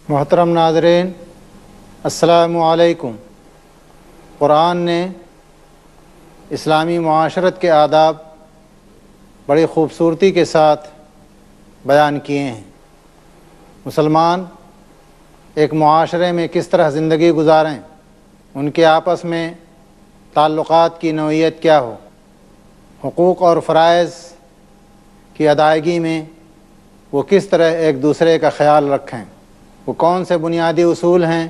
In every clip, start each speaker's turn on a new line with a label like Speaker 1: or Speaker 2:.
Speaker 1: محترم ناظرین، السلام علیکم۔ قرآن نے اسلامی معاشرت کے آداب بڑی خوبصورتی کے ساتھ بیان کیے ہیں۔ مسلمان ایک معاشرے میں کس طرح زندگی گزاریں، ان کے آپس میں تعلقات کی نوعیت کیا ہو، حقوق اور فرائض کی ادائیگی میں وہ کس طرح ایک دوسرے کا خیال رکھیں، وہ کون سے بنیادی اصول ہیں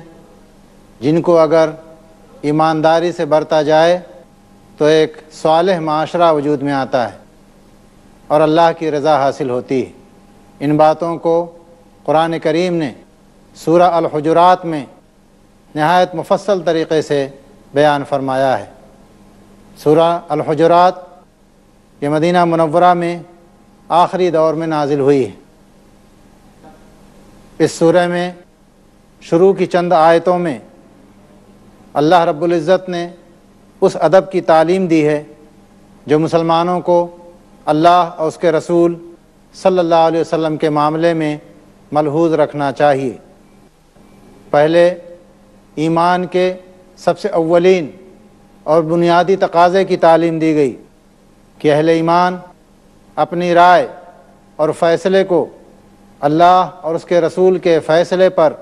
Speaker 1: جن کو اگر ایمانداری سے برتا جائے تو ایک صالح معاشرہ وجود میں آتا ہے اور اللہ کی رضا حاصل ہوتی ہے۔ ان باتوں کو قرآن کریم نے سورہ الحجرات میں نہایت مفصل طریقے سے بیان فرمایا ہے۔ سورہ الحجرات یہ مدینہ منورہ میں آخری دور میں نازل ہوئی ہے۔ اس سورہ میں شروع کی چند آیتوں میں اللہ رب العزت نے اس ادب کی تعلیم دی ہے جو مسلمانوں کو اللہ اور اس کے رسول صلی اللہ علیہ وسلم کے معاملے میں ملحوظ رکھنا چاہیے۔ پہلے ایمان کے سب سے اولین اور بنیادی تقاضے کی تعلیم دی گئی کہ اہل ایمان اپنی رائے اور فیصلے کو اللہ اور اس کے رسول کے فیصلے پر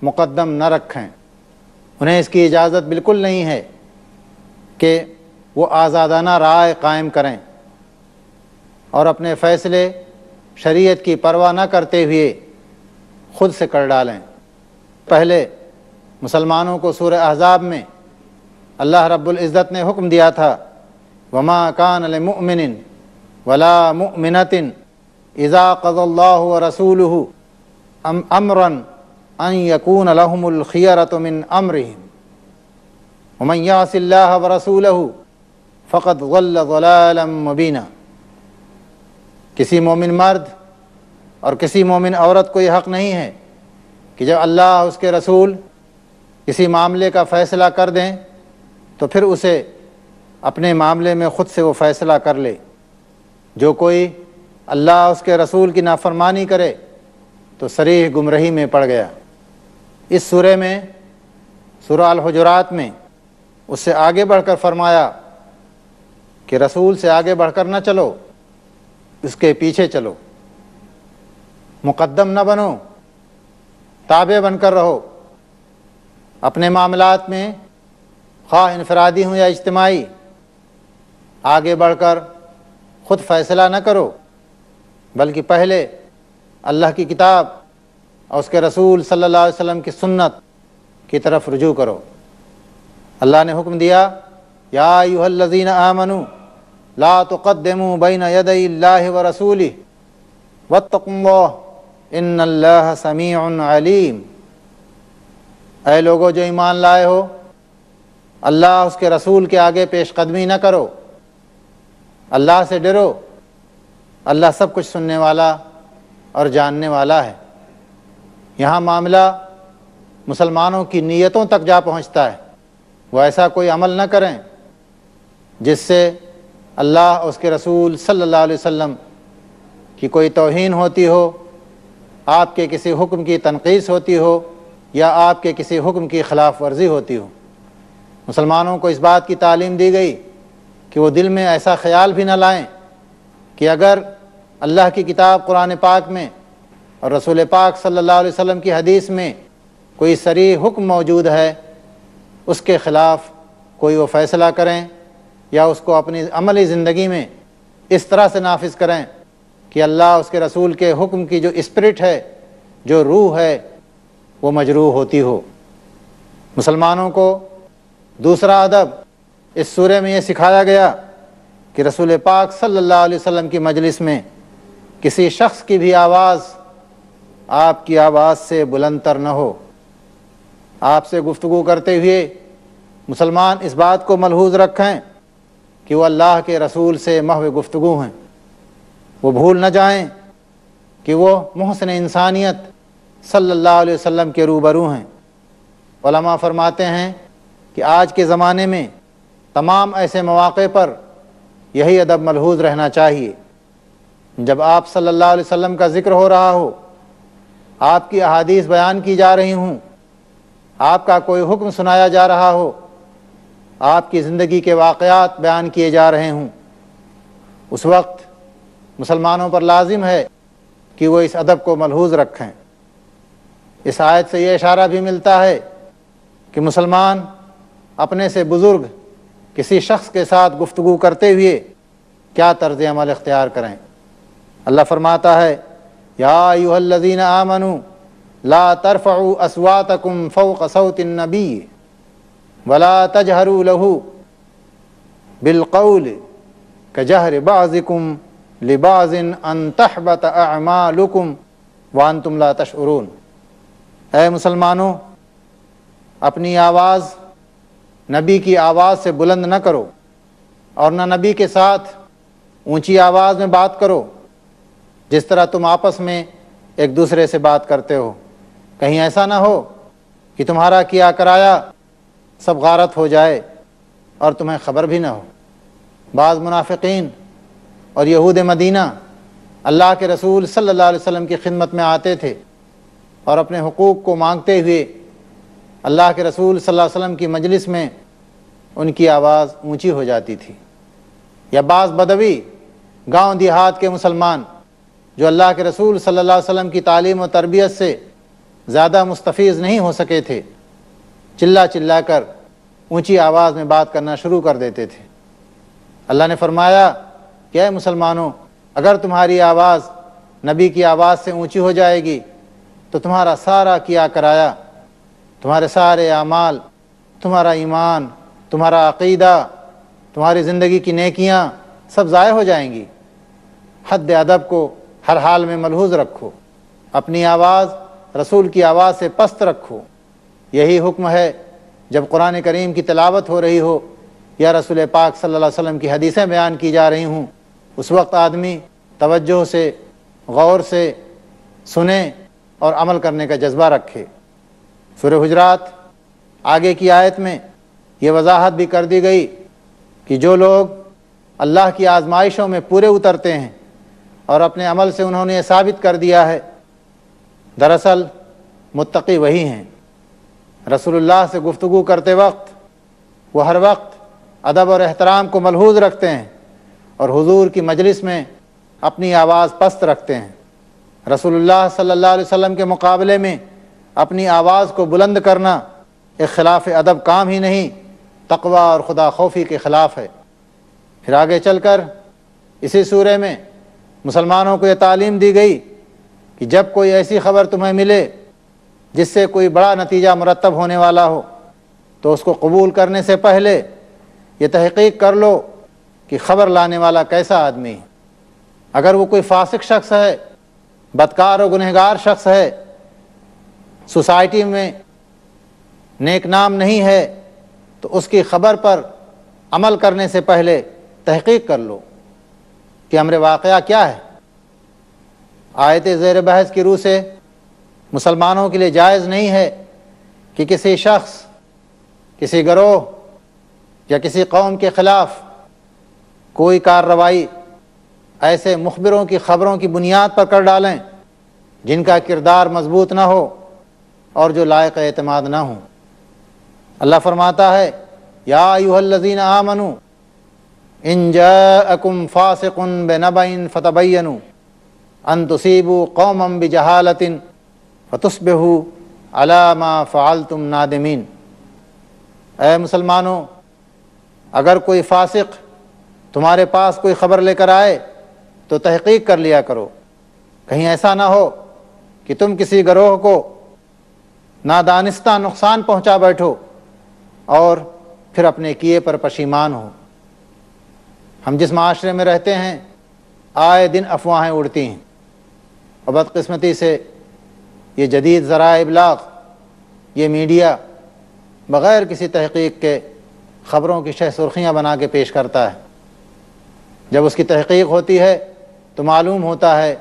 Speaker 1: مقدم نہ رکھیں۔ انہیں اس کی اجازت بالکل نہیں ہے کہ وہ آزادانہ رائے قائم کریں اور اپنے فیصلے شریعت کی پرواہ نہ کرتے ہوئے خود سے کر ڈالیں۔ پہلے مسلمانوں کو سورہ احزاب میں اللہ رب العزت نے حکم دیا تھا وَمَا كَانَ لِمُؤْمِنٍ وَلَا مُؤْمِنَةٍ اذا قضى الله ورسوله امرا ان يكون لهم الخيرة من امرهم ومن يعص الله ورسوله فقد ضل ضلالا مبينا۔ کسی مومن مرد اور کسی مومن عورت کو یہ حق نہیں ہے کہ جب اللہ اس کے رسول کسی معاملے کا فیصلہ کر دیں تو پھر اسے اپنے معاملے میں خود سے وہ فیصلہ کر لے۔ جو کوئی اللہ اس کے رسول کی نافرمانی کرے تو صریح گمراہی میں پڑ گیا۔ اس سورہ میں سورہ الحجرات میں اس سے آگے بڑھ کر فرمایا کہ رسول سے آگے بڑھ کر نہ چلو، اس کے پیچھے چلو، مقدم نہ بنو، تابع بن کر رہو۔ اپنے معاملات میں خواہ انفرادی ہوں یا اجتماعی آگے بڑھ کر خود فیصلہ نہ کرو، بلکہ پہلے اللہ کی کتاب اور اس کے رسول صلی اللہ علیہ وسلم کی سنت کی طرف رجوع کرو۔ اللہ نے حکم دیا یا ایھا الذین آمنوا لا تقدموا بین یدی اللہ ورسولہ واتقوا اللہ ان اللہ سمیع علیم۔ اے لوگو جو ایمان لائے ہو، اللہ اس کے رسول کے آگے پیش قدمی نہ کرو، اللہ سے ڈرو، اللہ سب کچھ سننے والا اور جاننے والا ہے۔ یہاں معاملہ مسلمانوں کی نیتوں تک جا پہنچتا ہے۔ وہ ایسا کوئی عمل نہ کریں جس سے اللہ اور اس کے رسول صلی اللہ علیہ وسلم کی کوئی توہین ہوتی ہو، آپ کے کسی حکم کی تنقیص ہوتی ہو یا آپ کے کسی حکم کی خلاف ورزی ہوتی ہو۔ مسلمانوں کو اس بات کی تعلیم دی گئی کہ وہ دل میں ایسا خیال بھی نہ لائیں کہ اگر اللہ کی کتاب قرآن پاک میں اور رسول پاک صلی اللہ علیہ وسلم کی حدیث میں کوئی صریح حکم موجود ہے، اس کے خلاف کوئی وہ فیصلہ کریں یا اس کو اپنی عملی زندگی میں اس طرح سے نافذ کریں کہ اللہ اس کے رسول کے حکم کی جو اسپرٹ ہے، جو روح ہے، وہ مجروح ہوتی ہو۔ مسلمانوں کو دوسرا ادب اس سورہ میں یہ سکھایا گیا کہ رسول پاک صلی اللہ علیہ وسلم کی مجلس میں کسی شخص کی بھی آواز آپ کی آواز سے بلند تر نہ ہو۔ آپ سے گفتگو کرتے ہوئے مسلمان اس بات کو ملحوظ رکھیں کہ وہ اللہ کے رسول سے محو گفتگو ہیں۔ وہ بھول نہ جائیں کہ وہ محسن انسانیت صلی اللہ علیہ وسلم کے روبرو ہیں۔ علماء فرماتے ہیں کہ آج کے زمانے میں تمام ایسے مواقع پر یہی ادب ملحوظ رہنا چاہیے۔ جب آپ صلی اللہ علیہ وسلم کا ذکر ہو رہا ہو آپ کی احادیث بیان کی جا رہی ہوں، آپ کا کوئی حکم سنایا جا رہا ہو، آپ کی زندگی کے واقعات بیان کیے جا رہے ہوں، اس وقت مسلمانوں پر لازم ہے کہ وہ اس ادب کو ملحوظ رکھیں۔ اس آیت سے یہ اشارہ بھی ملتا ہے کہ مسلمان اپنے سے بزرگ کسی شخص کے ساتھ گفتگو کرتے ہوئے کیا طرز عمل اختیار کریں۔ اللہ فرماتا ہے یا ایھا الذین آمنوا لا ترفعوا اصواتکم فوق صوت النبی ولا تجہروا لہ بالقول کجہر بعضکم لبعض ان تحبط اعمالکم وانتم لا تشعرون۔ اے مسلمانوں، اپنی آواز نبی کی آواز سے بلند نہ کرو، اور نہ نبی کے ساتھ اونچی آواز میں بات کرو جس طرح تم آپس میں ایک دوسرے سے بات کرتے ہو، کہیں ایسا نہ ہو کہ تمہارا کیا کرایا سب غارت ہو جائے اور تمہیں خبر بھی نہ ہو۔ بعض منافقین اور یہود مدینہ اللہ کے رسول صلی اللہ علیہ وسلم کی خدمت میں آتے تھے اور اپنے حقوق کو مانگتے ہوئے اللہ کے رسول صلی اللہ علیہ وسلم کی مجلس میں ان کی آواز اونچی ہو جاتی تھی۔ یا بعض بدوی گاؤں دیہات کے مسلمان جو اللہ کے رسول صلی اللہ علیہ وسلم کی تعلیم و تربیت سے زیادہ مستفیض نہیں ہو سکے تھے، چلا چلا کر اونچی آواز میں بات کرنا شروع کر دیتے تھے۔ اللہ نے فرمایا کہ اے مسلمانوں، اگر تمہاری آواز نبی کی آواز سے اونچی ہو جائے گی تو تمہارا سارا کیا کرایا، تمہارے سارے اعمال، تمہارا ایمان، تمہارا عقیدہ، تمہاری زندگی کی نیکیاں سب ضائع ہو جائیں گی۔ حد ادب کو ہر حال میں ملحوظ رکھو، اپنی آواز رسول کی آواز سے پست رکھو۔ یہی حکم ہے جب قرآن کریم کی تلاوت ہو رہی ہو یا رسول پاک صلی اللہ علیہ وسلم کی حدیثیں بیان کی جا رہی ہوں، اس وقت آدمی توجہ سے، غور سے سنے اور عمل کرنے کا جذبہ رکھے۔ سورہ حجرات آگے کی آیت میں یہ وضاحت بھی کر دی گئی کہ جو لوگ اللہ کی آزمائشوں میں پورے اترتے ہیں اور اپنے عمل سے انہوں نے یہ ثابت کر دیا ہے، دراصل متقی وہی ہیں۔ رسول اللہ سے گفتگو کرتے وقت وہ ہر وقت ادب اور احترام کو ملحوظ رکھتے ہیں اور حضور کی مجلس میں اپنی آواز پست رکھتے ہیں۔ رسول اللہ صلی اللہ علیہ وسلم کے مقابلے میں اپنی آواز کو بلند کرنا ایک خلاف ادب کام ہی نہیں، تقوی اور خدا خوفی کے خلاف ہے۔ پھر آگے چل کر اسی سورے میں مسلمانوں کو یہ تعلیم دی گئی کہ جب کوئی ایسی خبر تمہیں ملے جس سے کوئی بڑا نتیجہ مرتب ہونے والا ہو تو اس کو قبول کرنے سے پہلے یہ تحقیق کر لو کہ خبر لانے والا کیسا آدمی ہے۔ اگر وہ کوئی فاسق شخص ہے، بدکار و گنہگار شخص ہے، سوسائٹی میں نیک نام نہیں ہے، تو اس کی خبر پر عمل کرنے سے پہلے تحقیق کر لو کہ امر واقعہ کیا ہے۔ آیت زیر بحث کی روح سے مسلمانوں کے لیے جائز نہیں ہے کہ کسی شخص، کسی گروہ یا کسی قوم کے خلاف کوئی کارروائی ایسے مخبروں کی خبروں کی بنیاد پر کر ڈالیں جن کا کردار مضبوط نہ ہو اور جو لائق اعتماد نہ ہوں۔ اللہ فرماتا ہے یا ایھا الذین آمنوا ان جاءکم فاسق بنبأ فتبینوا ان تصیبوا قوما بجہالۃ فتصبحوا علی ما فعلتم نادمین۔ اے مسلمانوں، اگر کوئی فاسق تمہارے پاس کوئی خبر لے کر آئے تو تحقیق کر لیا کرو، کہیں ایسا نہ ہو کہ تم کسی گروہ کو نادانستہ نقصان پہنچا بیٹھو اور پھر اپنے کیے پر پشیمان ہو۔ ہم جس معاشرے میں رہتے ہیں آئے دن افواہیں اڑتی ہیں، اور بدقسمتی سے یہ جدید ذرائع ابلاغ، یہ میڈیا بغیر کسی تحقیق کے خبروں کی شہ سرخیاں بنا کے پیش کرتا ہے۔ جب اس کی تحقیق ہوتی ہے تو معلوم ہوتا ہے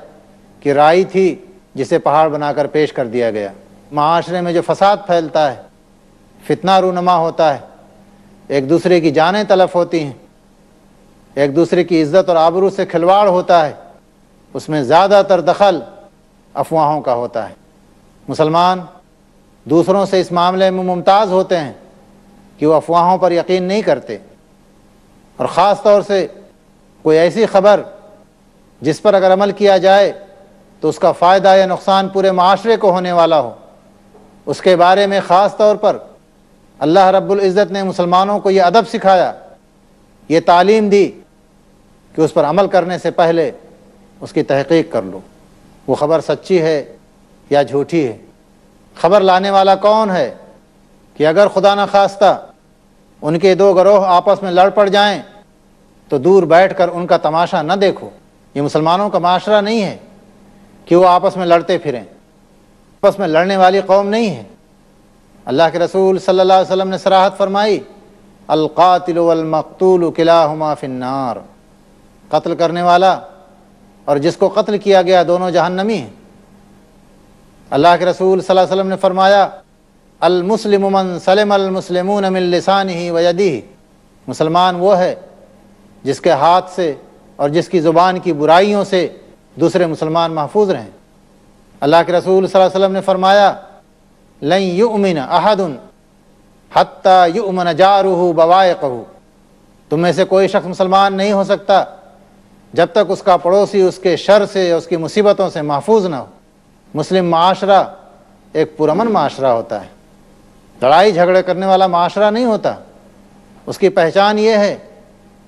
Speaker 1: کہ رائی تھی جسے پہاڑ بنا کر پیش کر دیا گیا۔ معاشرے میں جو فساد پھیلتا ہے، فتنہ رونما ہوتا ہے، ایک دوسرے کی جانیں تلف ہوتی ہیں، ایک دوسرے کی عزت اور آبرو سے کھلواڑ ہوتا ہے، اس میں زیادہ تر دخل افواہوں کا ہوتا ہے۔ مسلمان دوسروں سے اس معاملے میں ممتاز ہوتے ہیں کہ وہ افواہوں پر یقین نہیں کرتے، اور خاص طور سے کوئی ایسی خبر جس پر اگر عمل کیا جائے تو اس کا فائدہ یا نقصان پورے معاشرے کو ہونے والا ہو، اس کے بارے میں خاص طور پر اللہ رب العزت نے مسلمانوں کو یہ ادب سکھایا، یہ تعلیم دی کہ اس پر عمل کرنے سے پہلے اس کی تحقیق کر لو، وہ خبر سچی ہے یا جھوٹی ہے، خبر لانے والا کون ہے، کہ اگر خدا نخواستہ ان کے دو گروہ آپس میں لڑ پڑ جائیں تو دور بیٹھ کر ان کا تماشا نہ دیکھو۔ یہ مسلمانوں کا معاشرہ نہیں ہے کہ وہ آپس میں لڑتے پھریں، آپس میں لڑنے والی قوم نہیں ہے۔ اللہ کے رسول صلی اللہ علیہ وسلم نے صراحت فرمائی، القاتل والمقتول کلاہما فی النار، قتل کرنے والا اور جس کو قتل کیا گیا دونوں جہنمی ہیں۔ اللہ کے رسول صلی اللہ علیہ وسلم نے فرمایا، المسلم من سلم المسلمون من لسانہ ویدہ، مسلمان وہ ہے جس کے ہاتھ سے اور جس کی زبان کی برائیوں سے دوسرے مسلمان محفوظ رہیں۔ اللہ کے رسول صلی اللہ علیہ وسلم نے فرمایا، لن یؤمن احد حتی یؤمن جارہ بوائقہ، تم میں سے کوئی شخص مسلمان نہیں ہو سکتا جب تک اس کا پڑوسی اس کے شر سے اس کی مصیبتوں سے محفوظ نہ ہو۔ مسلم معاشرہ ایک پرامن معاشرہ ہوتا ہے، لڑائی جھگڑے کرنے والا معاشرہ نہیں ہوتا۔ اس کی پہچان یہ ہے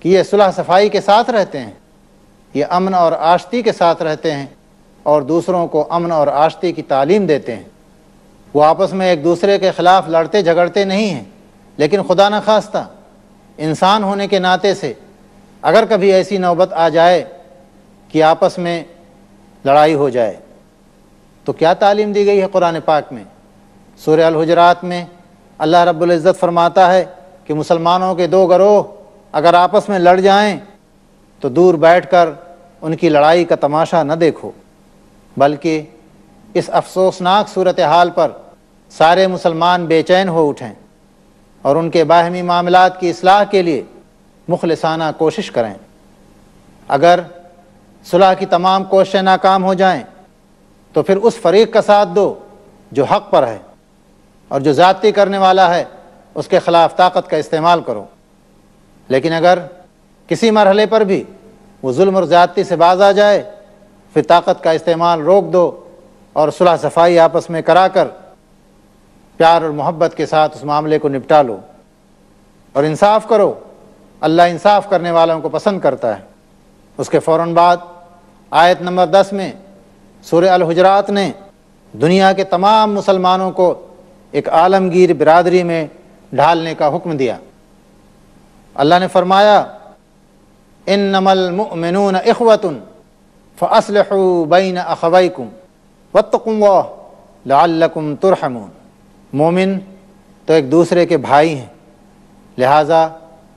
Speaker 1: کہ یہ صلح صفائی کے ساتھ رہتے ہیں، یہ امن اور آشتی کے ساتھ رہتے ہیں اور دوسروں کو امن اور آشتی کی تعلیم دیتے ہیں۔ وہ آپس میں ایک دوسرے کے خلاف لڑتے جھگڑتے نہیں ہیں، لیکن خدا نخواستہ انسان ہونے کے ناطے سے اگر کبھی ایسی نوبت آ جائے کہ آپس میں لڑائی ہو جائے تو کیا تعلیم دی گئی ہے قرآن پاک میں؟ سورہ الحجرات میں اللہ رب العزت فرماتا ہے کہ مسلمانوں کے دو گروہ اگر آپس میں لڑ جائیں تو دور بیٹھ کر ان کی لڑائی کا تماشا نہ دیکھو، بلکہ اس افسوسناک صورتحال پر سارے مسلمان بے چین ہو اٹھیں اور ان کے باہمی معاملات کی اصلاح کے لیے مخلصانہ کوشش کریں۔ اگر صلح کی تمام کوششیں ناکام ہو جائیں تو پھر اس فریق کا ساتھ دو جو حق پر ہے، اور جو زیادتی کرنے والا ہے اس کے خلاف طاقت کا استعمال کرو۔ لیکن اگر کسی مرحلے پر بھی وہ ظلم اور زیادتی سے باز آ جائے، پھر طاقت کا استعمال روک دو اور صلح صفائی آپس میں کرا کر پیار اور محبت کے ساتھ اس معاملے کو نپٹا لو اور انصاف کرو۔ اللہ انصاف کرنے والوں کو پسند کرتا ہے۔ اس کے فوراً بعد آیت نمبر 10 میں سورہ الحجرات نے دنیا کے تمام مسلمانوں کو ایک عالمگیر برادری میں ڈھالنے کا حکم دیا۔ اللہ نے فرمایا، انما المؤمنون اخوۃ فاصلحوا بین اخویکم واتقوا اللہ لعلکم ترحمون، مومن تو ایک دوسرے کے بھائی ہیں، لہٰذا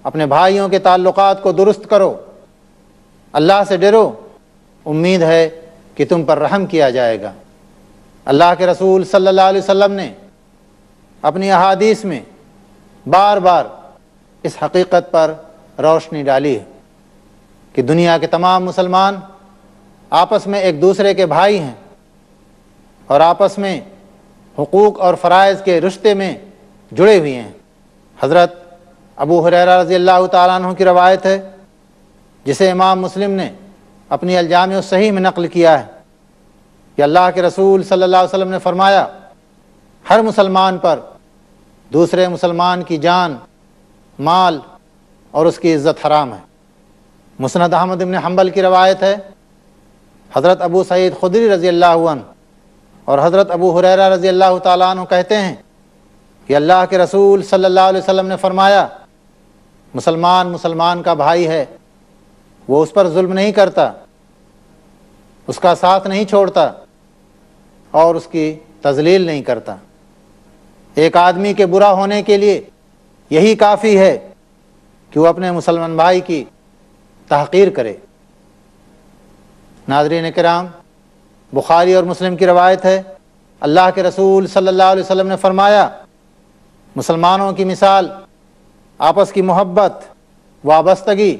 Speaker 1: اپنے بھائیوں کے تعلقات کو درست کرو، اللہ سے ڈرو، امید ہے کہ تم پر رحم کیا جائے گا۔ اللہ کے رسول صلی اللہ علیہ وسلم نے اپنی احادیث میں بار بار اس حقیقت پر روشنی ڈالی ہے کہ دنیا کے تمام مسلمان آپس میں ایک دوسرے کے بھائی ہیں اور آپس میں حقوق اور فرائض کے رشتے میں جڑے ہوئے ہیں۔ حضرت ابو ہریرہ رضی اللہ تعالیٰ عنہ کی روایت ہے جسے امام مسلم نے اپنی الجامع الصحیح میں نقل کیا ہے کہ اللہ کے رسول صلی اللہ علیہ وسلم نے فرمایا، ہر مسلمان پر دوسرے مسلمان کی جان، مال اور اس کی عزت حرام ہے۔ مسند احمد بن حنبل کی روایت ہے، حضرت ابو سعید خدری رضی اللہ عنہ اور حضرت ابو ہریرہ رضی اللہ تعالیٰ عنہ کہتے ہیں کہ اللہ کے رسول صلی اللہ علیہ وسلم نے فرمایا، مسلمان مسلمان کا بھائی ہے، وہ اس پر ظلم نہیں کرتا، اس کا ساتھ نہیں چھوڑتا اور اس کی تذلیل نہیں کرتا۔ ایک آدمی کے برا ہونے کے لیے یہی کافی ہے کہ وہ اپنے مسلمان بھائی کی تحقیر کرے۔ ناظرین کرام، بخاری اور مسلم کی روایت ہے، اللہ کے رسول صلی اللہ علیہ وسلم نے فرمایا، مسلمانوں کی مثال آپس کی محبت، وابستگی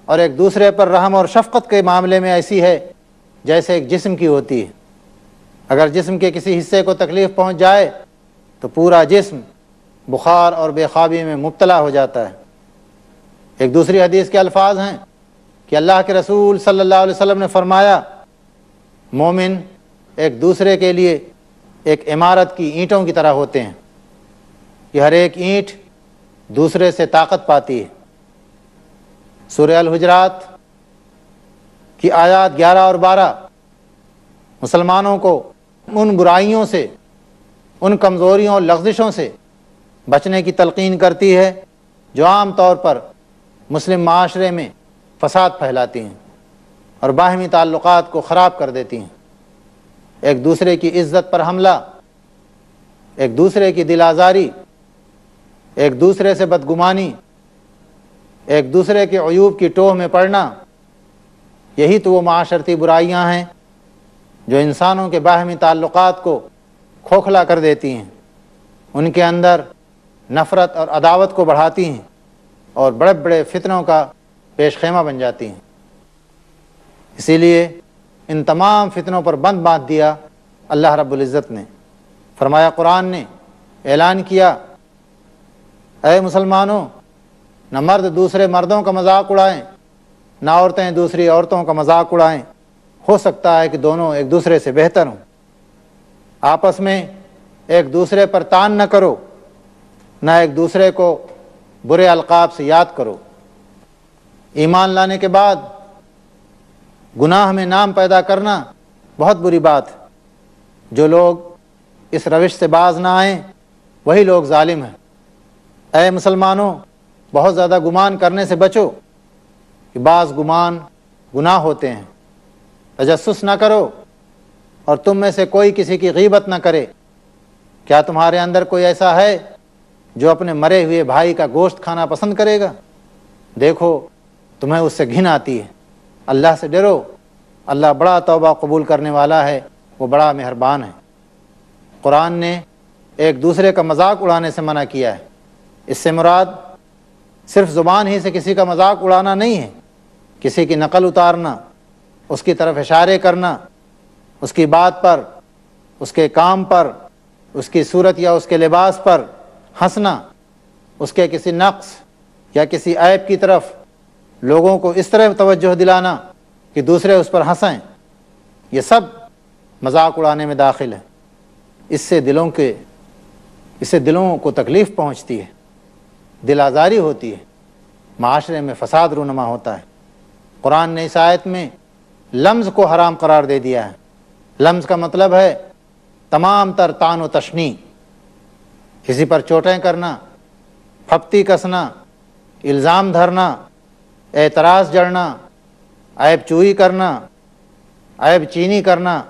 Speaker 1: اور ایک دوسرے پر رحم اور شفقت کے معاملے میں ایسی ہے جیسے ایک جسم کی ہوتی ہے۔ اگر جسم کے کسی حصے کو تکلیف پہنچ جائے تو پورا جسم بخار اور بے خوابی میں مبتلا ہو جاتا ہے۔ ایک دوسری حدیث کے الفاظ ہیں کہ اللہ کے رسول صلی اللہ علیہ وسلم نے فرمایا، مومن ایک دوسرے کے لیے ایک عمارت کی اینٹوں کی طرح ہوتے ہیں، کہ ہر ایک اینٹ دوسرے سے طاقت پاتی ہے۔ سورہ الحجرات کی آیات 11 اور 12 مسلمانوں کو ان برائیوں سے، ان کمزوریوں اور لغزشوں سے بچنے کی تلقین کرتی ہے جو عام طور پر مسلم معاشرے میں فساد پھیلاتی ہیں اور باہمی تعلقات کو خراب کر دیتی ہیں۔ ایک دوسرے کی عزت پر حملہ، ایک دوسرے کی دل آزاری، ایک دوسرے سے بدگمانی، ایک دوسرے کے عیوب کی ٹوہ میں پڑنا، یہی تو وہ معاشرتی برائیاں ہیں جو انسانوں کے باہمی تعلقات کو کھوکھلا کر دیتی ہیں، ان کے اندر نفرت اور عداوت کو بڑھاتی ہیں اور بڑے بڑے فتنوں کا پیش خیمہ بن جاتی ہیں۔ اسی لیے ان تمام فتنوں پر بند باندھ دیا اللہ رب العزت نے۔ فرمایا، قرآن نے اعلان کیا، اے مسلمانوں، نہ مرد دوسرے مردوں کا مذاق اڑائیں، نہ عورتیں دوسری عورتوں کا مذاق اڑائیں، ہو سکتا ہے کہ دونوں ایک دوسرے سے بہتر ہوں۔ آپس میں ایک دوسرے پر طعن نہ کرو، نہ ایک دوسرے کو برے القاب سے یاد کرو۔ ایمان لانے کے بعد گناہ میں نام پیدا کرنا بہت بری بات ہے۔ جو لوگ اس روش سے باز نہ آئیں وہی لوگ ظالم ہیں۔ اے مسلمانوں، بہت زیادہ گمان کرنے سے بچو کہ بعض گمان گناہ ہوتے ہیں۔ تجسس نہ کرو اور تم میں سے کوئی کسی کی غیبت نہ کرے۔ کیا تمہارے اندر کوئی ایسا ہے جو اپنے مرے ہوئے بھائی کا گوشت کھانا پسند کرے گا؟ دیکھو تمہیں اس سے گھن آتی ہے۔ اللہ سے ڈرو، اللہ بڑا توبہ قبول کرنے والا ہے، وہ بڑا مہربان ہے۔ قرآن نے ایک دوسرے کا مذاق اڑانے سے منع کیا ہے۔ اس سے مراد صرف زبان ہی سے کسی کا مذاق اڑانا نہیں ہے، کسی کی نقل اتارنا، اس کی طرف اشارے کرنا، اس کی بات پر، اس کے کام پر، اس کی صورت یا اس کے لباس پر ہنسنا، اس کے کسی نقص یا کسی عیب کی طرف لوگوں کو اس طرح توجہ دلانا کہ دوسرے اس پر ہنسیں، یہ سب مذاق اڑانے میں داخل ہے۔ اس سے دلوں کو تکلیف پہنچتی ہے، دل آزاری ہوتی ہے، معاشرے میں فساد رونما ہوتا ہے۔ قرآن نے اس آیت میں لمز کو حرام قرار دے دیا ہے۔ لمز کا مطلب ہے تمام تر طعن و تشنیع، کسی پر چوٹیں کرنا، پھپتی کسنا، الزام دھرنا، اعتراض جڑنا، عیب چوئی کرنا، عیب چینی کرنا،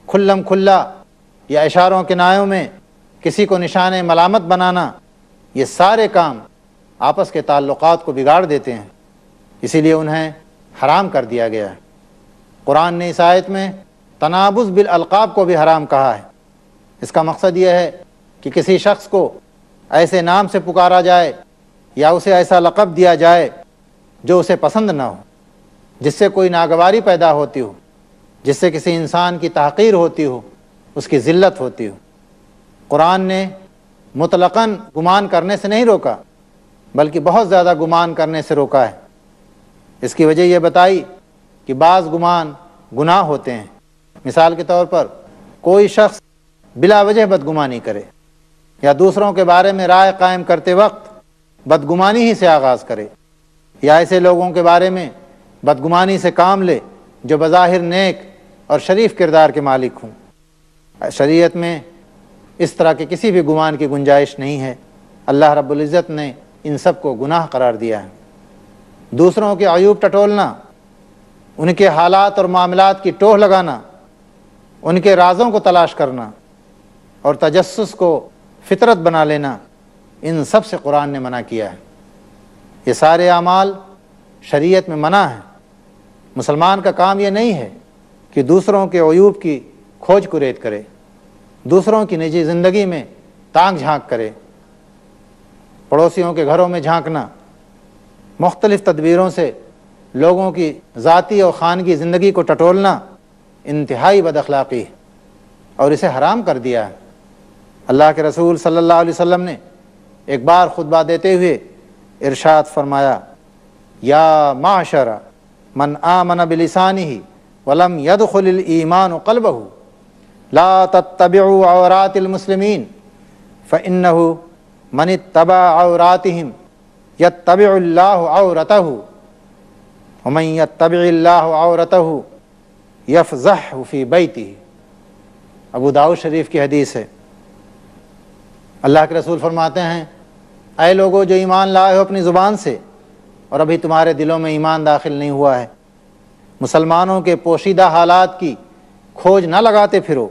Speaker 1: کھلم کھلا یا اشاروں کنایوں میں کسی کو نشان ملامت بنانا، یہ سارے کام آپس کے تعلقات کو بگاڑ دیتے ہیں، اسی لیے انہیں حرام کر دیا گیا ہے۔ قرآن نے اس آیت میں تنابز بالالقاب کو بھی حرام کہا ہے۔ اس کا مقصد یہ ہے کہ کسی شخص کو ایسے نام سے پکارا جائے یا اسے ایسا لقب دیا جائے جو اسے پسند نہ ہو، جس سے کوئی ناگواری پیدا ہوتی ہو، جس سے کسی انسان کی تحقیر ہوتی ہو، اس کی ذلت ہوتی ہو۔ قرآن نے مطلقاً گمان کرنے سے نہیں روکا، بلکہ بہت زیادہ گمان کرنے سے روکا ہے۔ اس کی وجہ یہ بتائی کہ بعض گمان گناہ ہوتے ہیں۔ مثال کے طور پر کوئی شخص بلا وجہ بدگمانی کرے یا دوسروں کے بارے میں رائے قائم کرتے وقت بدگمانی ہی سے آغاز کرے، یا ایسے لوگوں کے بارے میں بدگمانی سے کام لے جو بظاہر نیک اور شریف کردار کے مالک ہوں۔ شریعت میں اس طرح کے کسی بھی گمان کی گنجائش نہیں ہے۔ اللہ رب العزت نے ان سب کو گناہ قرار دیا ہے۔ دوسروں کے عیوب ٹٹولنا، ان کے حالات اور معاملات کی ٹوہ لگانا، ان کے رازوں کو تلاش کرنا اور تجسس کو فطرت بنا لینا، ان سب سے قرآن نے منع کیا ہے۔ یہ سارے اعمال شریعت میں منع ہیں۔ مسلمان کا کام یہ نہیں ہے کہ دوسروں کے عیوب کی کھوج کرید کرے، دوسروں کی نجی زندگی میں تانگ جھانک کرے، پڑوسیوں کے گھروں میں جھانکنا، مختلف تدبیروں سے لوگوں کی ذاتی اور خانگی زندگی کو ٹٹولنا انتہائی بد اخلاقی ہے۔ اور اسے حرام کر دیا ہے۔ اللہ کے رسول صلی اللہ علیہ وسلم نے ایک بار خطبہ دیتے ہوئے ارشاد فرمایا، یا معشر من آمن بلسانہ ولم يدخل الایمان قلبہ لا تتبعوا عورات المسلمین فإنہ من اتبع عوراتہم یتبع اللہ عورتہ ومن یتبع اللہ عورتہ یفضحہ فی بیتہ۔ ابو داؤد شریف کی حدیث ہے۔ اللہ کے رسول فرماتے ہیں، اے لوگو جو ایمان لائے ہو اپنی زبان سے اور ابھی تمہارے دلوں میں ایمان داخل نہیں ہوا ہے، مسلمانوں کے پوشیدہ حالات کی کھوج نہ لگاتے پھرو،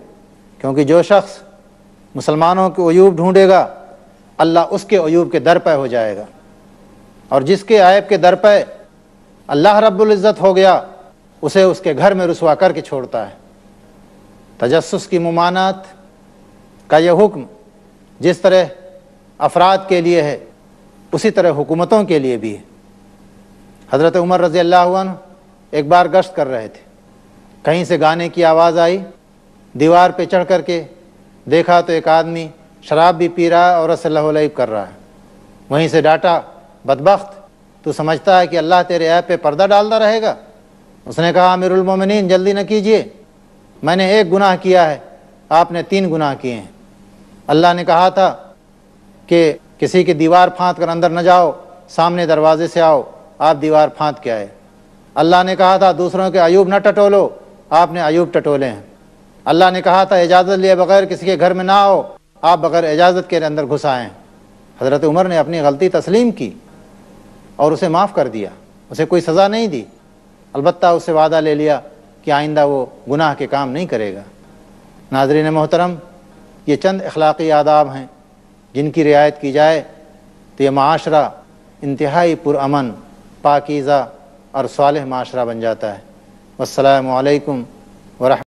Speaker 1: کیونکہ جو شخص مسلمانوں کے عیوب ڈھونڈے گا اللہ اس کے عیوب کے درپے ہو جائے گا، اور جس کے عیب کے درپے اللہ رب العزت ہو گیا اسے اس کے گھر میں رسوا کر کے چھوڑتا ہے۔ تجسس کی ممانعت کا یہ حکم جس طرح افراد کے لیے ہے اسی طرح حکومتوں کے لیے بھی ہے۔ حضرت عمر رضی اللہ عنہ ایک بار گشت کر رہے تھے، کہیں سے گانے کی آواز آئی، دیوار پہ چڑھ کر کے دیکھا تو ایک آدمی شراب بھی پی رہا ہے اور عورت سے لہو لعب کر رہا ہے۔ وہیں سے ڈانٹا، بدبخت، تو سمجھتا ہے کہ اللہ تیرے عیب پہ پردہ ڈالتا رہے گا؟ اس نے کہا، امیر المومنین جلدی نہ کیجیے، میں نے ایک گناہ کیا ہے، آپ نے 3 گناہ کیے ہیں۔ اللہ نے کہا تھا کہ کسی کی دیوار پھاند کر اندر نہ جاؤ، سامنے دروازے سے آؤ، آپ دیوار پھاند کے آئے۔ اللہ نے کہا تھا دوسروں کے عیوب نہ ٹٹولو، آپ نے عیوب ٹٹولے ہیں۔ اللہ نے کہا تھا اجازت لیے بغیر کسی کے گھر میں نہ آؤ، آپ بغیر اجازت کے اندر گھس آئے ہیں۔ حضرت عمر نے اپنی غلطی تسلیم کی اور اسے معاف کر دیا، اسے کوئی سزا نہیں دی، البتہ اسے وعدہ لے لیا کہ آئندہ وہ گناہ کے کام نہیں کرے گا۔ ناظرین محترم، یہ چند اخلاقی آداب ہیں جن کی رعایت کی جائے تو یہ معاشرہ انتہائی پرامن، پاکیزہ اور صالح معاشرہ بن جاتا ہے۔ والسلام علیکم ورحمۃ